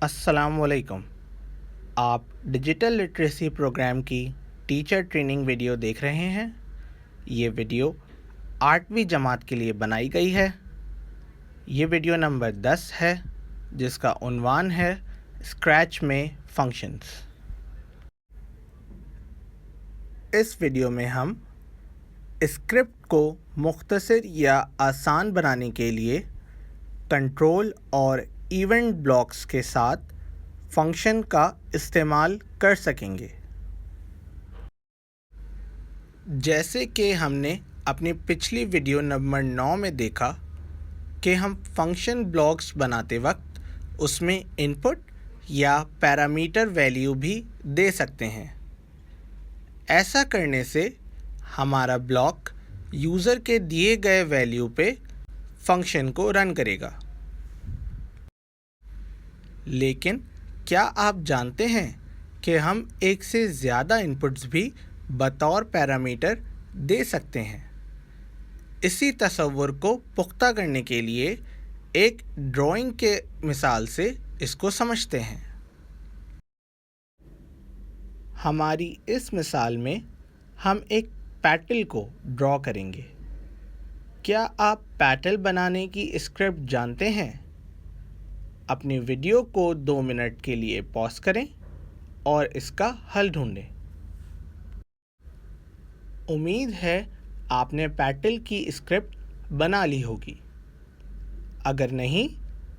अस्सलामुअलैकुम। आप digital literacy programme की टीचर ट्रेनिंग वीडियो देख रहे हैं। ये वीडियो 8वीं जमात के लिए बनाई गई है। ये वीडियो नंबर 10 है, जिसका उन्वान है स्क्रैच में फंक्शंस। इस वीडियो में हम स्क्रिप्ट को मुख्तसर या आसान बनाने के लिए कंट्रोल और इवेंट ब्लॉक्स के साथ फंक्शन का इस्तेमाल कर सकेंगे। जैसे कि हमने अपनी पिछली वीडियो नंबर 9 में देखा कि हम फंक्शन ब्लॉक्स बनाते वक्त उसमें इनपुट या पैरामीटर वैल्यू भी दे सकते हैं। ऐसा करने से हमारा ब्लॉक यूज़र के दिए गए वैल्यू पे फंक्शन को रन करेगा। लेकिन क्या आप जानते हैं कि हम एक से ज़्यादा इनपुट्स भी बतौर पैरामीटर दे सकते हैं? इसी तसव्वुर को पुख्ता करने के लिए एक ड्राइंग के मिसाल से इसको समझते हैं। हमारी इस मिसाल में हम एक पैटल को ड्रॉ करेंगे। क्या आप पैटल बनाने की स्क्रिप्ट जानते हैं? अपनी वीडियो को 2 मिनट के लिए पॉज करें और इसका हल ढूंढें। उम्मीद है आपने पैटल की स्क्रिप्ट बना ली होगी। अगर नहीं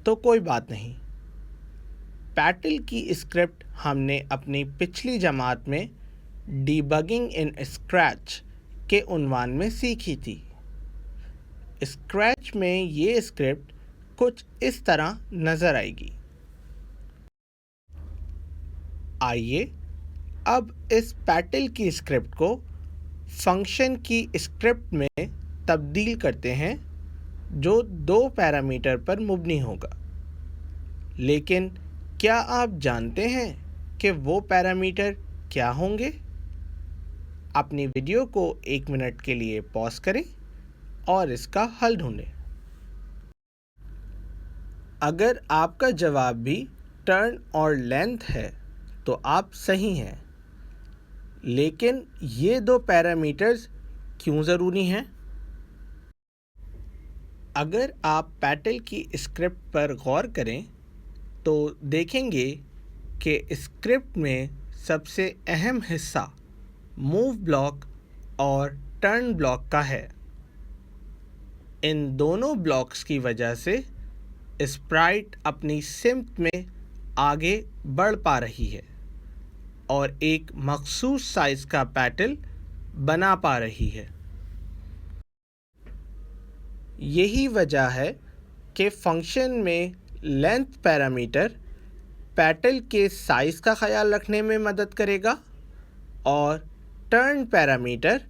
तो कोई बात नहीं। पैटल की स्क्रिप्ट हमने अपनी पिछली जमात में डीबगिंग इन स्क्रैच के उन्वान में सीखी थी। स्क्रैच में ये स्क्रिप्ट कुछ इस तरह नज़र आएगी। आइए अब इस पैटल की स्क्रिप्ट को फंक्शन की स्क्रिप्ट में तब्दील करते हैं, जो 2 पैरामीटर पर मुबनी होगा। लेकिन क्या आप जानते हैं कि वो पैरामीटर क्या होंगे? अपनी वीडियो को 1 मिनट के लिए पॉज करें और इसका हल ढूंढें। अगर आपका जवाब भी टर्न और लेंथ है तो आप सही हैं। लेकिन ये 2 पैरामीटर्स क्यों ज़रूरी हैं? अगर आप पैटल की स्क्रिप्ट पर गौर करें तो देखेंगे कि स्क्रिप्ट में सबसे अहम हिस्सा मूव ब्लॉक और टर्न ब्लॉक का है। इन दोनों ब्लॉक्स की वजह से स्प्राइट अपनी सिम्त में आगे बढ़ पा रही है और एक मखसूस साइज का पैटल बना पा रही है। यही वजह है कि फंक्शन में लेंथ पैरामीटर पैटल के साइज़ का ख्याल रखने में मदद करेगा और टर्न पैरामीटर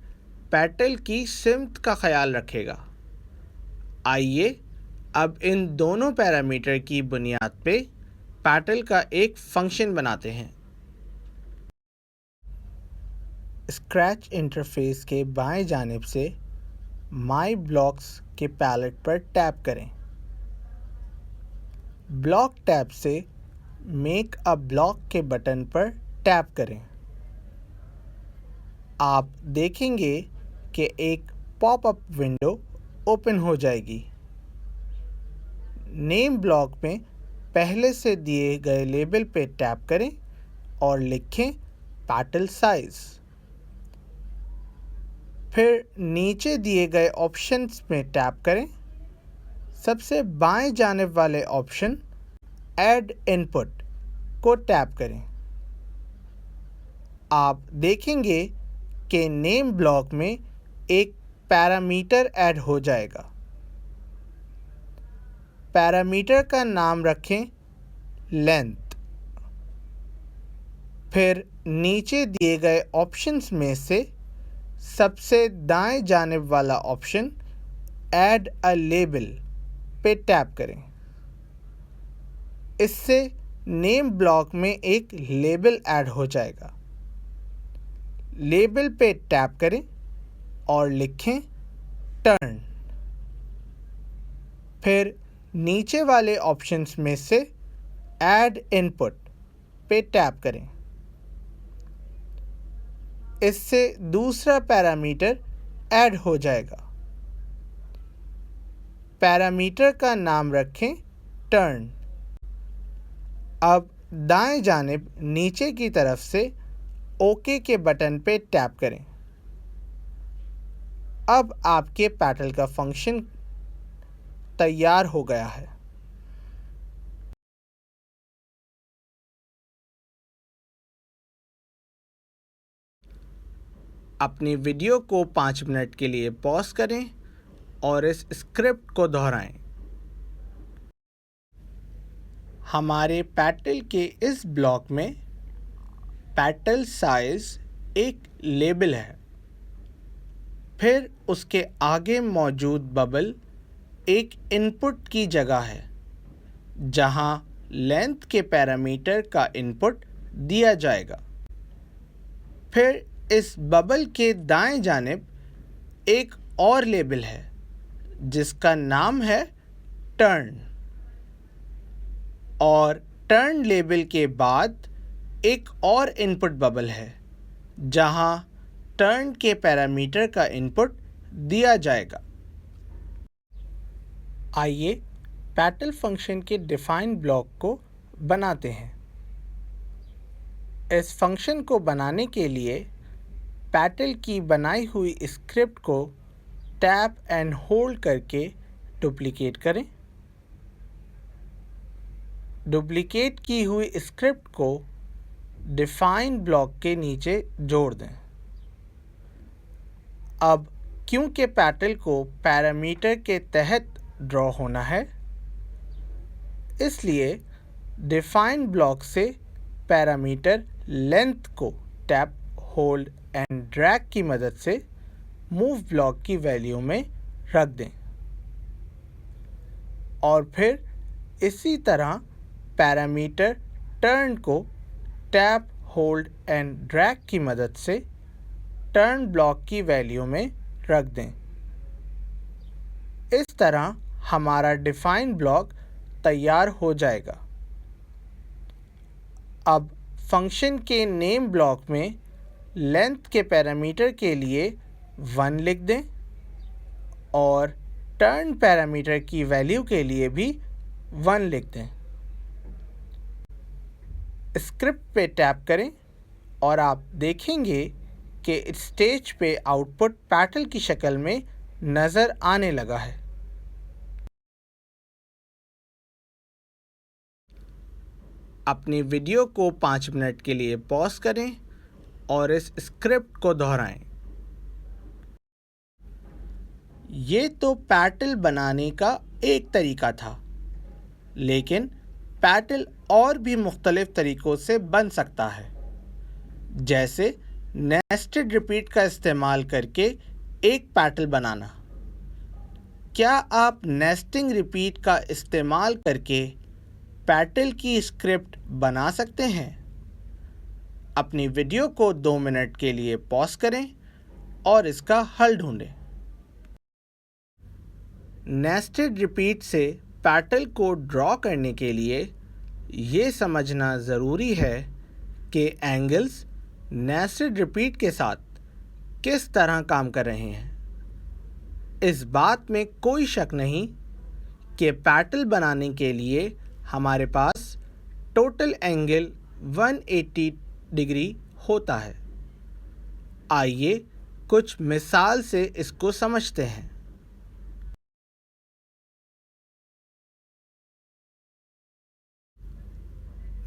पैटल की सिम्त का ख्याल रखेगा। आइए अब इन दोनों पैरामीटर की बुनियाद पे पैटल का एक फंक्शन बनाते हैं। स्क्रैच इंटरफेस के बाएं जानिब से माई ब्लॉक्स के पैलेट पर टैप करें। ब्लॉक टैब से मेक अ ब्लॉक के बटन पर टैप करें। आप देखेंगे कि एक पॉपअप विंडो ओपन हो जाएगी। नेम ब्लॉक में पहले से दिए गए लेबल पे टैप करें और लिखें पैटल साइज। फिर नीचे दिए गए ऑप्शंस में टैप करें। सबसे बाएं जानिब वाले ऑप्शन ऐड इनपुट को टैप करें। आप देखेंगे कि नेम ब्लॉक में एक पैरामीटर ऐड हो जाएगा। पैरामीटर का नाम रखें लेंथ। फिर नीचे दिए गए ऑप्शंस में से सबसे दाएं जानिब वाला ऑप्शन ऐड अ लेबल पे टैप करें। इससे नेम ब्लॉक में एक लेबल ऐड हो जाएगा। लेबल पे टैप करें और लिखें टर्न। फिर नीचे वाले ऑप्शंस में से ऐड इनपुट पे टैप करें। इससे दूसरा पैरामीटर ऐड हो जाएगा। पैरामीटर का नाम रखें टर्न। अब दाएं जानिब नीचे की तरफ से ओके के बटन पे टैप करें। अब आपके पैटल का फंक्शन तैयार हो गया है। अपनी वीडियो को 5 मिनट के लिए पॉज करें और इस स्क्रिप्ट को दोहराएं। हमारे पैटल के इस ब्लॉक में पैटल साइज एक लेबल है। फिर उसके आगे मौजूद बबल एक इनपुट की जगह है, जहां लेंथ के पैरामीटर का इनपुट दिया जाएगा। फिर इस बबल के दाएं जानिब एक और लेबल है, जिसका नाम है टर्न, और टर्न लेबल के बाद एक और इनपुट बबल है, जहां टर्न के पैरामीटर का इनपुट दिया जाएगा। आइए पैटल फंक्शन के डिफाइन ब्लॉक को बनाते हैं। इस फंक्शन को बनाने के लिए पैटल की बनाई हुई स्क्रिप्ट को टैप एंड होल्ड करके डुप्लिकेट करें। डुप्लिकेट की हुई स्क्रिप्ट को डिफाइन ब्लॉक के नीचे जोड़ दें। अब क्योंकि पैटल को पैरामीटर के तहत ड्रॉ होना है, इसलिए डिफाइन ब्लॉक से पैरामीटर लेंथ को टैप, होल्ड एंड ड्रैग की मदद से मूव ब्लॉक की वैल्यू में रख दें, और फिर इसी तरह पैरामीटर टर्न को टैप, होल्ड एंड ड्रैग की मदद से टर्न ब्लॉक की वैल्यू में रख दें। इस तरह हमारा डिफाइन ब्लॉक तैयार हो जाएगा। अब फंक्शन के नेम ब्लॉक में लेंथ के पैरामीटर के लिए 1 लिख दें और टर्न पैरामीटर की वैल्यू के लिए भी 1 लिख दें। स्क्रिप्ट पे टैप करें और आप देखेंगे कि स्टेज पे आउटपुट पैटल की शक्ल में नज़र आने लगा है। अपनी वीडियो को 5 मिनट के लिए पॉज करें और इस स्क्रिप्ट को दोहराएं। ये तो पैटल बनाने का एक तरीका था, लेकिन पैटल और भी मुख्तलिफ तरीक़ों से बन सकता है, जैसे नेस्टेड रिपीट का इस्तेमाल करके एक पैटल बनाना। क्या आप नेस्टिंग रिपीट का इस्तेमाल करके पैटल की स्क्रिप्ट बना सकते हैं? अपनी वीडियो को 2 मिनट के लिए पॉज करें और इसका हल ढूंढें। नेस्टेड रिपीट से पैटल को ड्रॉ करने के लिए ये समझना ज़रूरी है कि एंगल्स नेस्टेड रिपीट के साथ किस तरह काम कर रहे हैं। इस बात में कोई शक नहीं कि पैटल बनाने के लिए हमारे पास टोटल एंगल 180 डिग्री होता है। आइए कुछ मिसाल से इसको समझते हैं।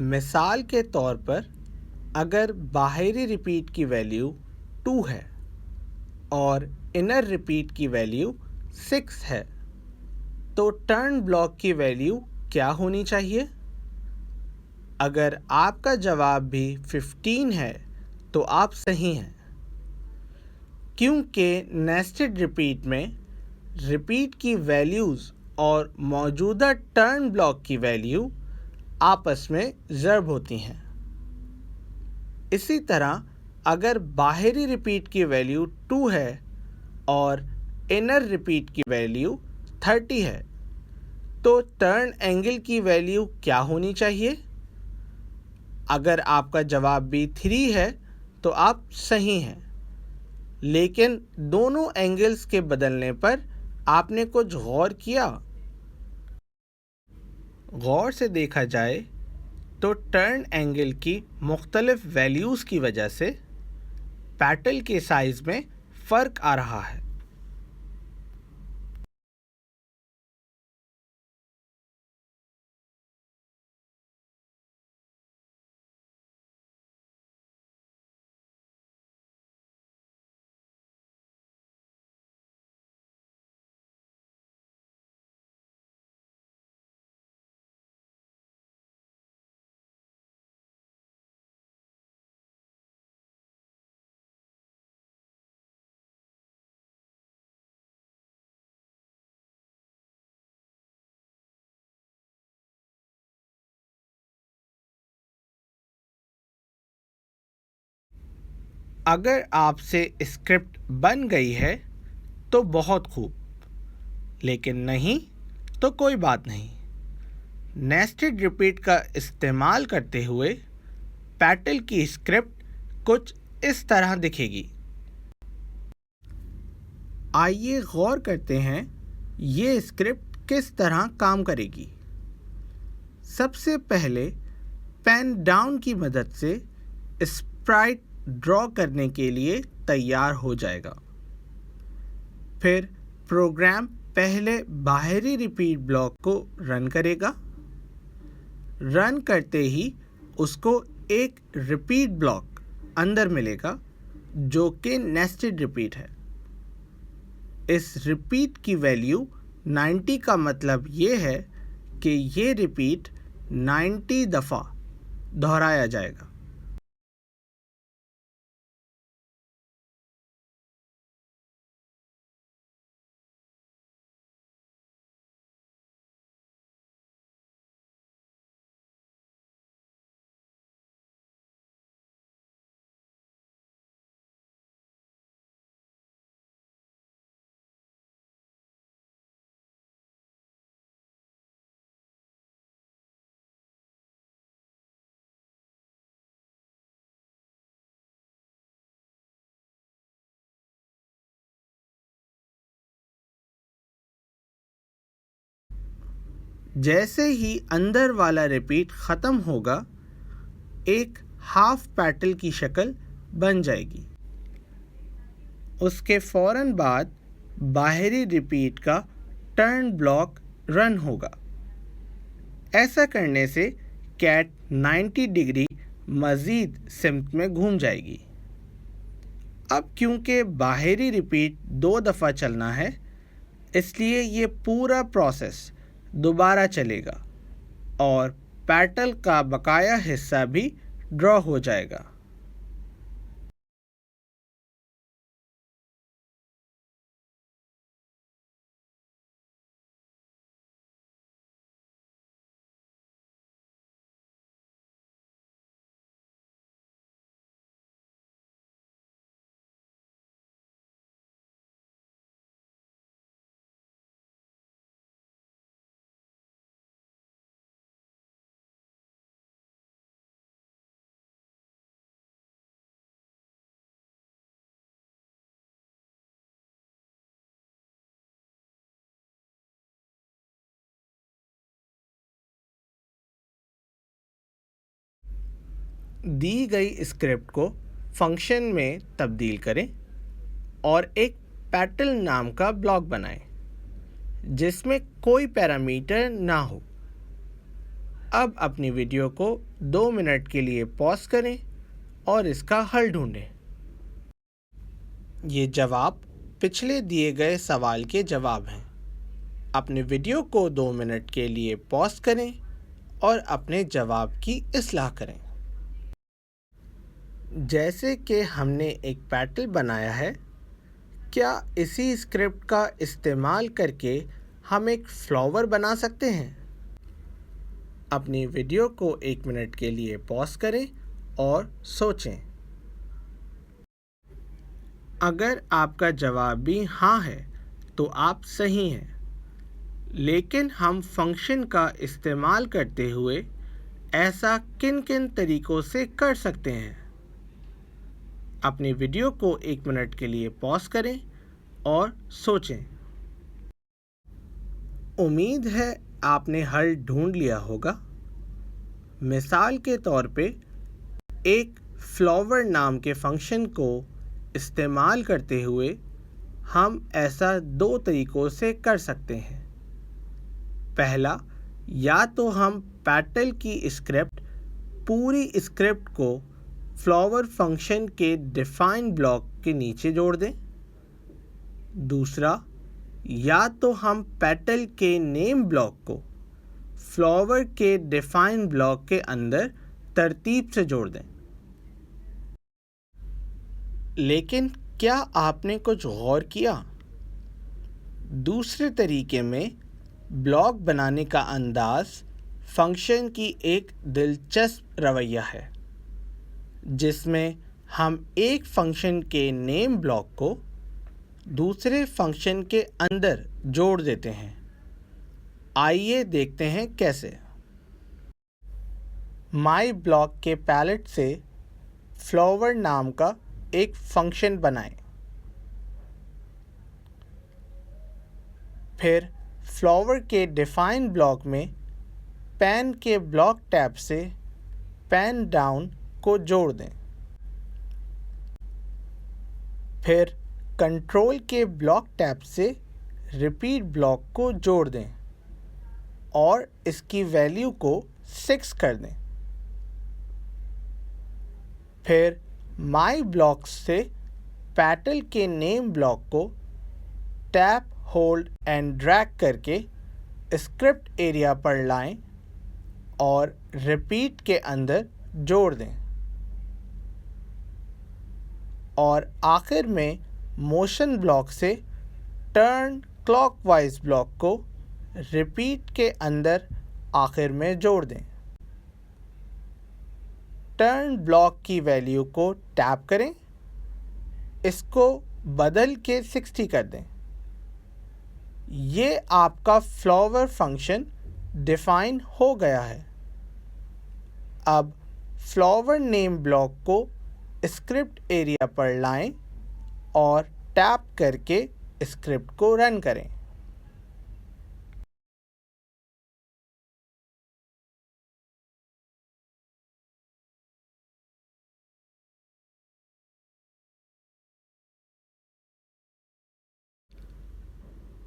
मिसाल के तौर पर, अगर बाहरी रिपीट की वैल्यू 2 है और इनर रिपीट की वैल्यू 6 है, तो टर्न ब्लॉक की वैल्यू क्या होनी चाहिए? अगर आपका जवाब भी 15 है तो आप सही हैं, क्योंकि नेस्टेड रिपीट में रिपीट की वैल्यूज़ और मौजूदा टर्न ब्लॉक की वैल्यू आपस में ज़र्ब होती हैं। इसी तरह अगर बाहरी रिपीट की वैल्यू 2 है और इनर रिपीट की वैल्यू 30 है, तो टर्न एंगल की वैल्यू क्या होनी चाहिए? अगर आपका जवाब भी 3 है तो आप सही हैं, लेकिन दोनों एंगल्स के बदलने पर आपने कुछ गौर किया? गौर से देखा जाए तो टर्न एंगल की मुख्तलिफ वैल्यूज़ की वजह से पैटल के साइज़ में फ़र्क आ रहा है। अगर आपसे स्क्रिप्ट बन गई है तो बहुत खूब, लेकिन नहीं तो कोई बात नहीं। नेस्टेड रिपीट का इस्तेमाल करते हुए पैटल की स्क्रिप्ट कुछ इस तरह दिखेगी। आइए गौर करते हैं ये स्क्रिप्ट किस तरह काम करेगी। सबसे पहले पेन डाउन की मदद से स्प्राइट ड्रॉ करने के लिए तैयार हो जाएगा। फिर प्रोग्राम पहले बाहरी रिपीट ब्लॉक को रन करेगा। रन करते ही उसको एक रिपीट ब्लॉक अंदर मिलेगा जो कि नेस्टेड रिपीट है। इस रिपीट की वैल्यू 90 का मतलब ये है कि ये रिपीट 90 दफ़ा दोहराया जाएगा। जैसे ही अंदर वाला रिपीट ख़त्म होगा, एक हाफ पैटल की शक्ल बन जाएगी। उसके फ़ौरन बाद बाहरी रिपीट का टर्न ब्लॉक रन होगा। ऐसा करने से कैट 90 डिग्री मज़ीद सिमत में घूम जाएगी। अब क्योंकि बाहरी रिपीट 2 दफ़ा चलना है, इसलिए ये पूरा प्रोसेस दोबारा चलेगा और पैटल का बकाया हिस्सा भी ड्रॉ हो जाएगा। दी गई स्क्रिप्ट को फंक्शन में तब्दील करें और एक पैटल नाम का ब्लॉक बनाएं जिसमें कोई पैरामीटर ना हो। अब अपनी वीडियो को 2 मिनट के लिए पॉज करें और इसका हल ढूंढें। ये जवाब पिछले दिए गए सवाल के जवाब हैं। अपने वीडियो को 2 मिनट के लिए पॉज करें और अपने जवाब की इस्लाह करें। जैसे कि हमने एक पैटल बनाया है, क्या इसी स्क्रिप्ट का इस्तेमाल करके हम एक फ्लावर बना सकते हैं? अपनी वीडियो को 1 मिनट के लिए पॉज करें और सोचें। अगर आपका जवाब भी हाँ है तो आप सही हैं, लेकिन हम फंक्शन का इस्तेमाल करते हुए ऐसा किन किन तरीकों से कर सकते हैं? अपनी वीडियो को 1 मिनट के लिए पॉज करें और सोचें। उम्मीद है आपने हल ढूंढ लिया होगा। मिसाल के तौर पे एक फ्लावर नाम के फंक्शन को इस्तेमाल करते हुए हम ऐसा 2 तरीकों से कर सकते हैं। पहला, या तो हम पेटल की स्क्रिप्ट पूरी स्क्रिप्ट को फ्लावर फंक्शन के डिफाइन ब्लॉक के नीचे जोड़ दें। दूसरा, या तो हम पेटल के नेम ब्लॉक को फ्लावर के डिफाइन ब्लॉक के अंदर तरतीब से जोड़ दें। लेकिन क्या आपने कुछ गौर किया? दूसरे तरीके में ब्लॉक बनाने का अंदाज फंक्शन की एक दिलचस्प रवैया है, जिसमें हम एक फंक्शन के नेम ब्लॉक को दूसरे फंक्शन के अंदर जोड़ देते हैं। आइए देखते हैं कैसे। माई ब्लॉक के पैलेट से फ्लावर नाम का एक फंक्शन बनाएं। फिर फ्लावर के डिफाइन ब्लॉक में पेन के ब्लॉक टैब से पेन डाउन को जोड़ दें। फिर कंट्रोल के ब्लॉक टैब से रिपीट ब्लॉक को जोड़ दें और इसकी वैल्यू को 6 कर दें। फिर माई ब्लॉक से पेटल के नेम ब्लॉक को टैप, होल्ड एंड ड्रैग करके स्क्रिप्ट एरिया पर लाएं और रिपीट के अंदर जोड़ दें। और आखिर में मोशन ब्लॉक से टर्न क्लॉकवाइज ब्लॉक को रिपीट के अंदर आखिर में जोड़ दें। टर्न ब्लॉक की वैल्यू को टैप करें, इसको बदल के 60 कर दें। ये आपका फ्लावर फंक्शन डिफाइन हो गया है। अब फ्लावर नेम ब्लॉक को स्क्रिप्ट एरिया पर लाएं और टैप करके स्क्रिप्ट को रन करें।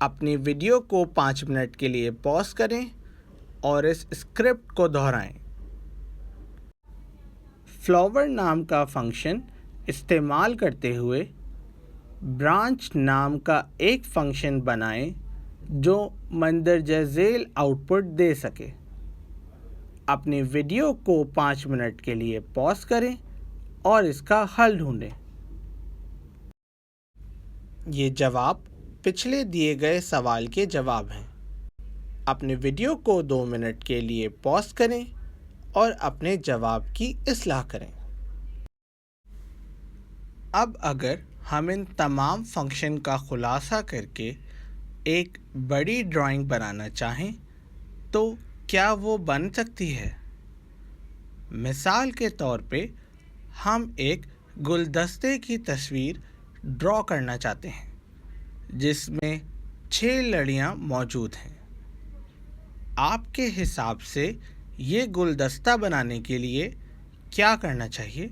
अपनी वीडियो को 5 मिनट के लिए पॉज करें और इस स्क्रिप्ट को दोहराएं। फ्लावर नाम का फंक्शन इस्तेमाल करते हुए ब्रांच नाम का एक फंक्शन बनाएं जो मंदरजा झेल आउटपुट दे सके। अपनी वीडियो को 5 मिनट के लिए पॉज करें और इसका हल ढूंढें। ये जवाब पिछले दिए गए सवाल के जवाब हैं। अपने वीडियो को 2 मिनट के लिए पॉज करें और अपने जवाब की इस्लाह करें। अब अगर हम इन तमाम फंक्शन का खुलासा करके एक बड़ी ड्राइंग बनाना चाहें तो क्या वो बन सकती है? मिसाल के तौर पे हम एक गुलदस्ते की तस्वीर ड्रॉ करना चाहते हैं जिसमें 6 लड़ियाँ मौजूद हैं। आपके हिसाब से ये गुलदस्ता बनाने के लिए क्या करना चाहिए?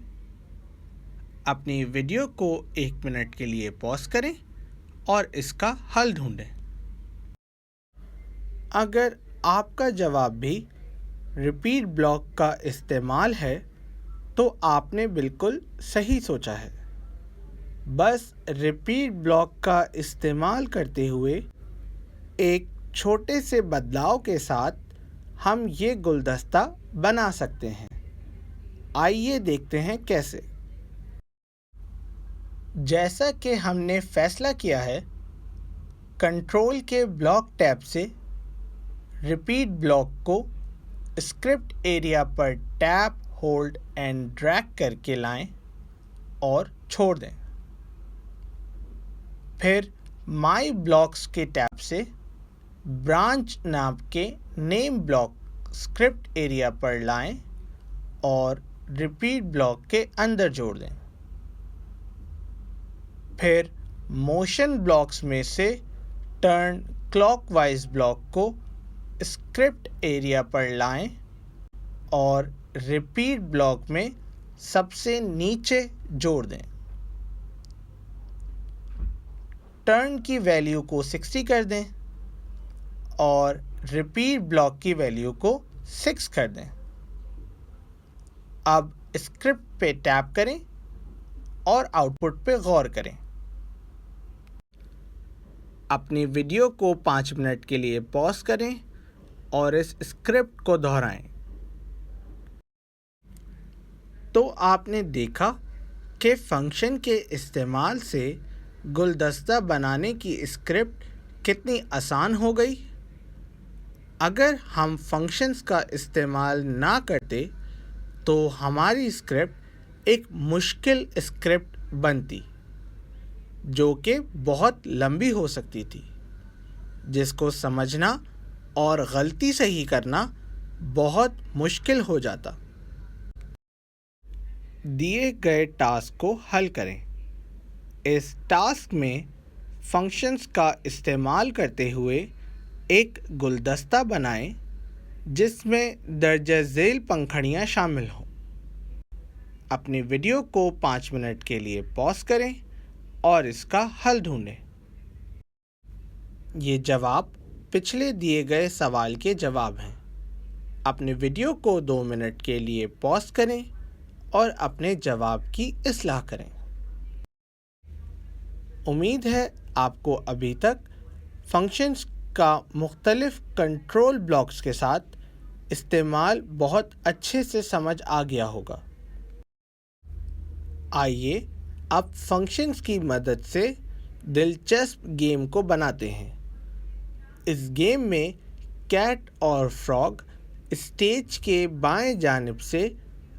अपनी वीडियो को 1 मिनट के लिए पॉज करें और इसका हल ढूंढें। अगर आपका जवाब भी रिपीट ब्लॉक का इस्तेमाल है तो आपने बिल्कुल सही सोचा है। बस रिपीट ब्लॉक का इस्तेमाल करते हुए एक छोटे से बदलाव के साथ हम ये गुलदस्ता बना सकते हैं। आइए देखते हैं कैसे। जैसा कि हमने फैसला किया है, कंट्रोल के ब्लॉक टैब से रिपीट ब्लॉक को स्क्रिप्ट एरिया पर टैप, होल्ड एंड ड्रैग करके लाएं और छोड़ दें। फिर माई ब्लॉक्स के टैब से ब्रांच नाम के नेम ब्लॉक स्क्रिप्ट एरिया पर लाएं और रिपीट ब्लॉक के अंदर जोड़ दें। फिर मोशन ब्लॉक्स में से टर्न क्लॉकवाइज ब्लॉक को स्क्रिप्ट एरिया पर लाएं और रिपीट ब्लॉक में सबसे नीचे जोड़ दें। टर्न की वैल्यू को 60 कर दें और रिपीट ब्लॉक की वैल्यू को 6 कर दें। अब स्क्रिप्ट पे टैप करें और आउटपुट पे गौर करें। अपनी वीडियो को 5 मिनट के लिए पॉज करें और इस स्क्रिप्ट को दोहराएं। तो आपने देखा कि फंक्शन के इस्तेमाल से गुलदस्ता बनाने की स्क्रिप्ट कितनी आसान हो गई। अगर हम फंक्शंस का इस्तेमाल ना करते तो हमारी स्क्रिप्ट एक मुश्किल स्क्रिप्ट बनती जो कि बहुत लंबी हो सकती थी, जिसको समझना और गलती सही करना बहुत मुश्किल हो जाता। दिए गए टास्क को हल करें। इस टास्क में फंक्शंस का इस्तेमाल करते हुए एक गुलदस्ता बनाएं जिसमें दर्ज झेल पंखुड़ियाँ शामिल हों। अपनी वीडियो को 5 मिनट के लिए पॉज करें और इसका हल ढूंढें। ये जवाब पिछले दिए गए सवाल के जवाब हैं। अपनी वीडियो को 2 मिनट के लिए पॉज करें और अपने जवाब की इस्लाह करें। उम्मीद है आपको अभी तक फंक्शंस का मुख्तलिफ कंट्रोल ब्लॉक्स के साथ इस्तेमाल बहुत अच्छे से समझ आ गया होगा। आइए अब फंक्शंस की मदद से दिलचस्प गेम को बनाते हैं। इस गेम में कैट और फ्रॉग स्टेज के बाएं जानिब से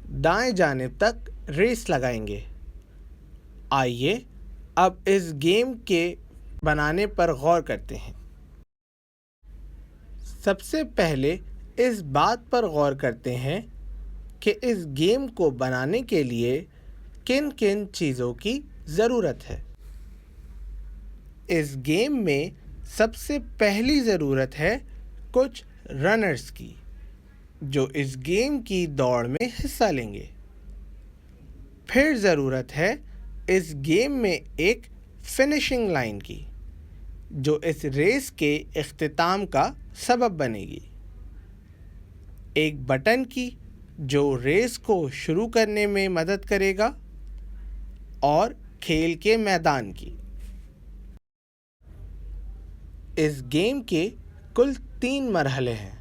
दाएं जानिब तक रेस लगाएंगे। आइए अब इस गेम के बनाने पर गौर करते हैं। सबसे पहले इस बात पर गौर करते हैं कि इस गेम को बनाने के लिए किन किन चीज़ों की ज़रूरत है। इस गेम में सबसे पहली ज़रूरत है कुछ रनर्स की, जो इस गेम की दौड़ में हिस्सा लेंगे। फिर ज़रूरत है इस गेम में एक फिनिशिंग लाइन की, जो इस रेस के इख्तिताम का सबब बनेगी। एक बटन की, जो रेस को शुरू करने में मदद करेगा, और खेल के मैदान की। इस गेम के कुल 3 मरहले हैं।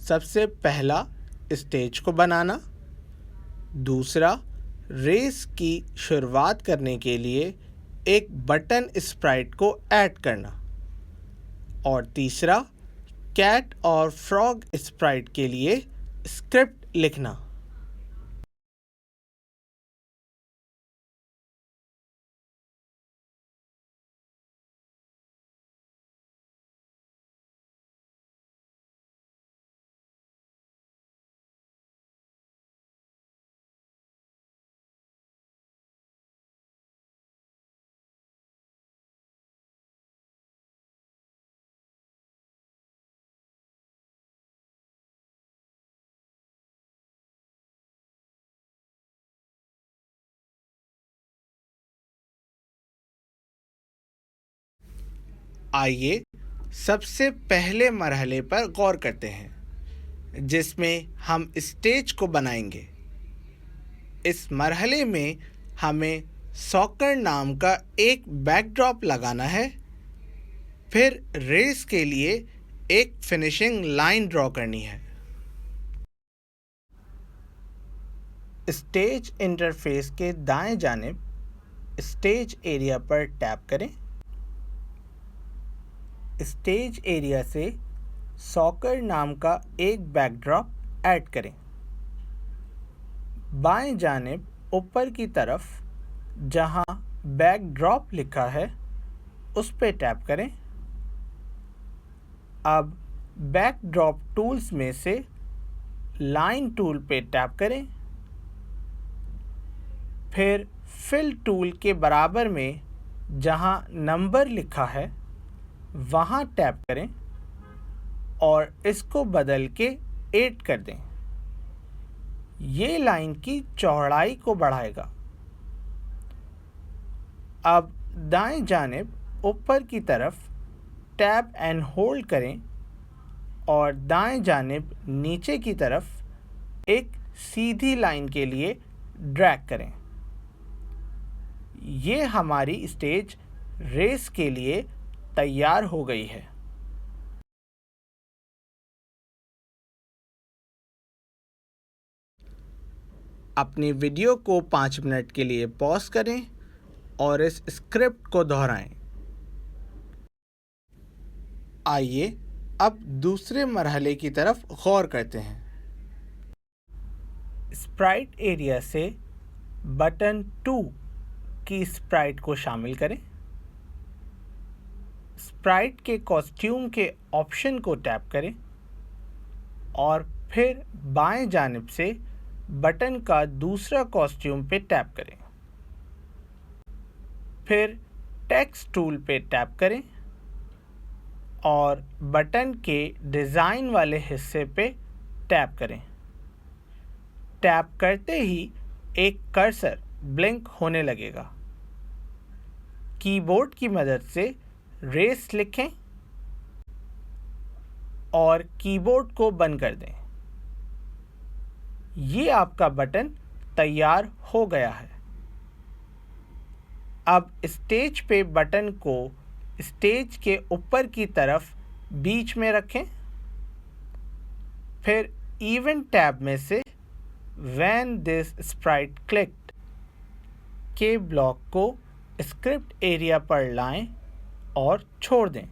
सबसे पहला स्टेज को बनाना, दूसरा रेस की शुरुआत करने के लिए एक बटन स्प्राइट को ऐड करना, और तीसरा कैट और फ्रॉग स्प्राइट के लिए स्क्रिप्ट लिखना। आइए सबसे पहले मरहले पर गौर करते हैं, जिसमें हम स्टेज को बनाएंगे। इस मरहले में हमें सॉकर नाम का एक बैकड्रॉप लगाना है। फिर रेस के लिए एक फिनिशिंग लाइन ड्रॉ करनी है। स्टेज इंटरफेस के दाएं जानिब स्टेज एरिया पर टैप करें। स्टेज एरिया से सॉकर नाम का एक बैकड्रॉप ऐड करें। बाएं जानिब ऊपर की तरफ जहां बैकड्रॉप लिखा है, उस पर टैप करें। अब बैकड्रॉप टूल्स में से लाइन टूल पे टैप करें, फिर फिल टूल के बराबर में जहां नंबर लिखा है वहां टैप करें और इसको बदल के 8 कर दें। ये लाइन की चौड़ाई को बढ़ाएगा। अब दाएं जानिब ऊपर की तरफ टैप एंड होल्ड करें और दाएं जानिब नीचे की तरफ एक सीधी लाइन के लिए ड्रैग करें। ये हमारी स्टेज रेस के लिए तैयार हो गई है। अपनी वीडियो को 5 मिनट के लिए पॉज करें और इस स्क्रिप्ट को दोहराएं। आइए अब दूसरे मरहले की तरफ गौर करते हैं। स्प्राइट एरिया से बटन 2 की स्प्राइट को शामिल करें। स्प्राइट के कॉस्ट्यूम के ऑप्शन को टैप करें और फिर बाएं जानिब से बटन का दूसरा कॉस्ट्यूम पे टैप करें। फिर टेक्स्ट टूल पे टैप करें और बटन के डिज़ाइन वाले हिस्से पे टैप करें। टैप करते ही एक कर्सर ब्लिंक होने लगेगा। कीबोर्ड की मदद से रेस लिखें और कीबोर्ड को बंद कर दें। ये आपका बटन तैयार हो गया है। अब स्टेज पे बटन को स्टेज के ऊपर की तरफ बीच में रखें। फिर इवेंट टैब में से व्हेन दिस स्प्राइट क्लिक्ड के ब्लॉक को स्क्रिप्ट एरिया पर लाएं और छोड़ दें।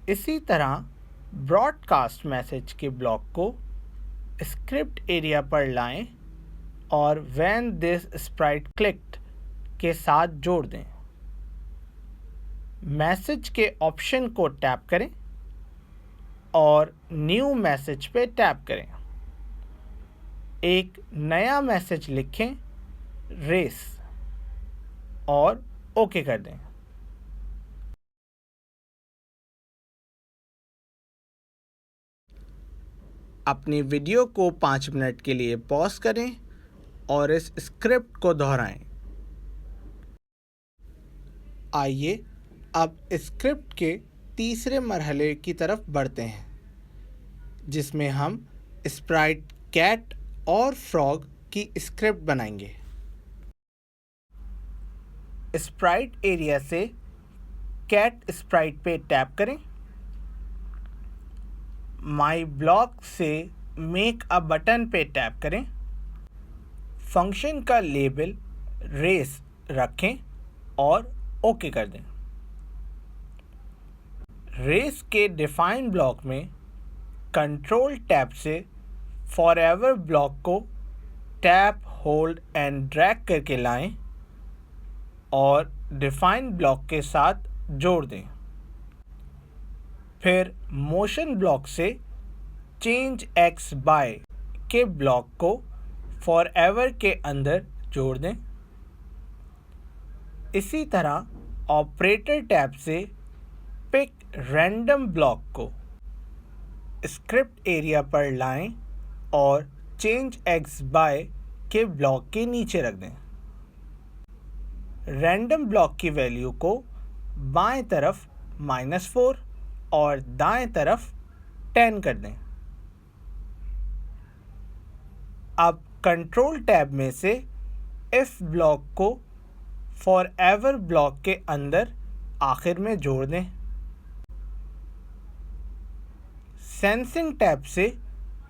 इसी तरह ब्रॉडकास्ट मैसेज के ब्लॉक को स्क्रिप्ट एरिया पर लाएं और व्हेन दिस स्प्राइट क्लिक्ड के साथ जोड़ दें। मैसेज के ऑप्शन को टैप करें और न्यू मैसेज पे टैप करें। एक नया मैसेज लिखें रेस और ओके कर दें। अपनी वीडियो को 5 मिनट के लिए पॉज करें और इस स्क्रिप्ट को दोहराएं। आइए अब स्क्रिप्ट के तीसरे मरहले की तरफ बढ़ते हैं, जिसमें हम स्प्राइट कैट और फ्रॉग की स्क्रिप्ट बनाएंगे। स्प्राइट एरिया से कैट स्प्राइट पे टैप करें। माई ब्लॉक से मेक अ बटन पे टैप करें। फंक्शन का लेबल रेस रखें और ओके कर दें। रेस के डिफाइन ब्लॉक में कंट्रोल टैब से फॉरएवर ब्लॉक को टैप होल्ड एंड ड्रैग करके लाएं और डिफाइन ब्लॉक के साथ जोड़ दें। फिर मोशन ब्लॉक से चेंज एक्स बाय के ब्लॉक को फॉरएवर के अंदर जोड़ दें। इसी तरह ऑपरेटर टैब से पिक रैंडम ब्लॉक को स्क्रिप्ट एरिया पर लाएं और चेंज एक्स बाय के ब्लॉक के नीचे रख दें। रैंडम ब्लॉक की वैल्यू को बाएं तरफ -4 और दाएं तरफ 10 कर दें। अब कंट्रोल टैब में से इफ ब्लॉक को फॉरएवर ब्लॉक के अंदर आखिर में जोड़ दें। सेंसिंग टैब से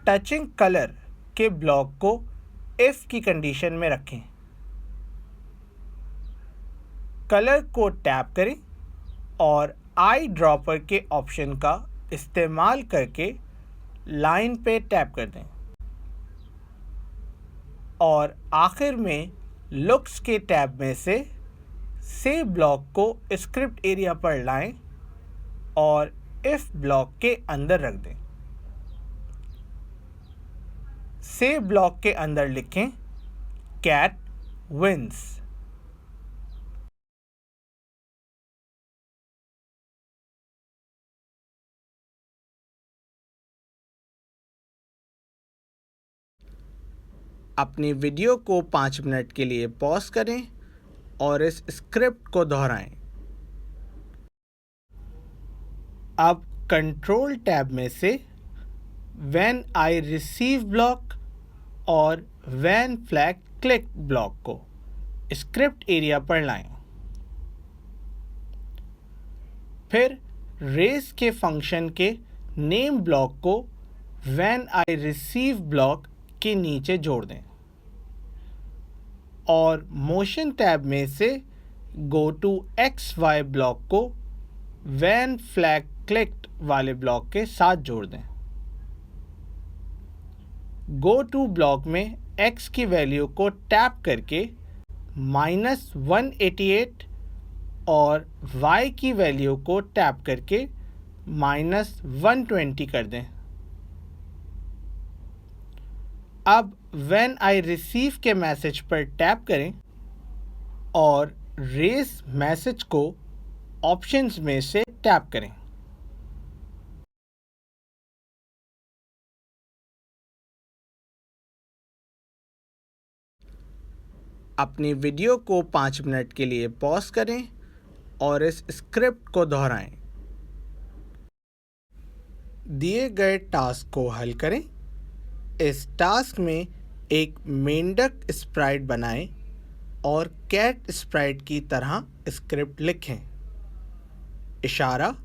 टचिंग कलर के ब्लॉक को इफ की कंडीशन में रखें। कलर को टैप करें और आई ड्रॉपर के ऑप्शन का इस्तेमाल करके लाइन पे टैप कर दें और आखिर में लुक्स के टैब में से ब्लॉक को स्क्रिप्ट एरिया पर लाएं और इफ ब्लॉक के अंदर रख दें। से ब्लॉक के अंदर लिखें कैट विंस। अपनी वीडियो को 5 मिनट के लिए पॉज करें और इस स्क्रिप्ट को दोहराएं। अब कंट्रोल टैब में से व्हेन आई रिसीव ब्लॉक और व्हेन फ्लैग क्लिक ब्लॉक को स्क्रिप्ट एरिया पर लाएं। फिर रेस के फंक्शन के नेम ब्लॉक को व्हेन आई रिसीव ब्लॉक के नीचे जोड़ दें और मोशन टैब में से गो टू XY ब्लॉक को व्हेन फ्लैग क्लिक्ड वाले ब्लॉक के साथ जोड़ दें। गो टू ब्लॉक में X की वैल्यू को टैप करके -188 और Y की वैल्यू को टैप करके -120 कर दें। अब व्हेन आई रिसीव के मैसेज पर टैप करें और रेस मैसेज को ऑप्शंस में से टैप करें। अपनी वीडियो को 5 मिनट के लिए पॉज करें और इस स्क्रिप्ट को दोहराएं। दिए गए टास्क को हल करें। इस टास्क में एक मेंढक स्प्राइट बनाएं और कैट स्प्राइट की तरह स्क्रिप्ट लिखें। इशारा: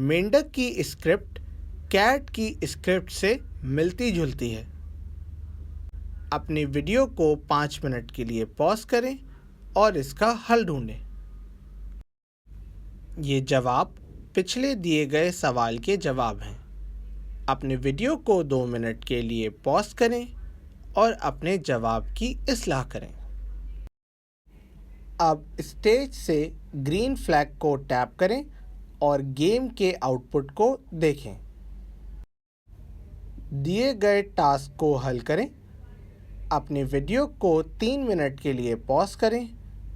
मेंढक की स्क्रिप्ट कैट की स्क्रिप्ट से मिलती जुलती है। अपनी वीडियो को 5 मिनट के लिए पॉज करें और इसका हल ढूंढें। ये जवाब पिछले दिए गए सवाल के जवाब हैं। अपने वीडियो को 2 मिनट के लिए पॉज करें और अपने जवाब की इस्लाह करें। अब स्टेज से ग्रीन फ्लैग को टैप करें और गेम के आउटपुट को देखें। दिए गए टास्क को हल करें। अपनी वीडियो को 3 मिनट के लिए पॉज करें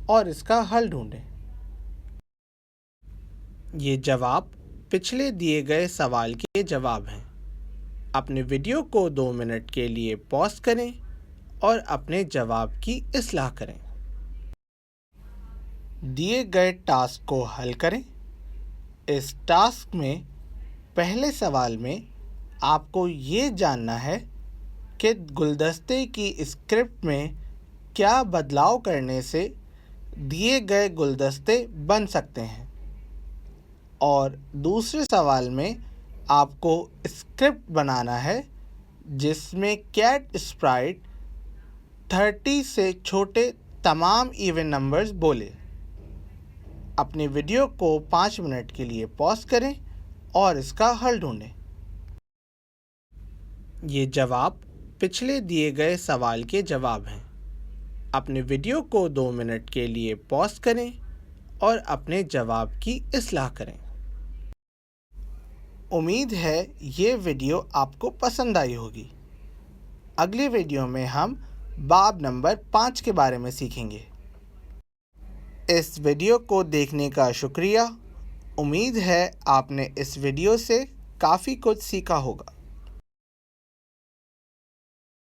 और इसका हल ढूंढें। ये जवाब पिछले दिए गए सवाल के जवाब हैं। अपने वीडियो को 2 मिनट के लिए पॉज करें और अपने जवाब की इस्लाह करें। दिए गए टास्क को हल करें। इस टास्क में पहले सवाल में आपको ये जानना है कि गुलदस्ते की स्क्रिप्ट में क्या बदलाव करने से दिए गए गुलदस्ते बन सकते हैं, और दूसरे सवाल में आपको स्क्रिप्ट बनाना है जिसमें कैट स्प्राइट 30 से छोटे तमाम इवन नंबर्स बोले। अपनी वीडियो को 5 मिनट के लिए पॉज करें और इसका हल ढूंढें। ये जवाब पिछले दिए गए सवाल के जवाब हैं। अपने वीडियो को 2 मिनट के लिए पॉज करें और अपने जवाब की इस्लाह करें। उम्मीद है ये वीडियो आपको पसंद आई होगी। अगली वीडियो में हम बाब नंबर 5 के बारे में सीखेंगे। इस वीडियो को देखने का शुक्रिया। उम्मीद है आपने इस वीडियो से काफ़ी कुछ सीखा होगा।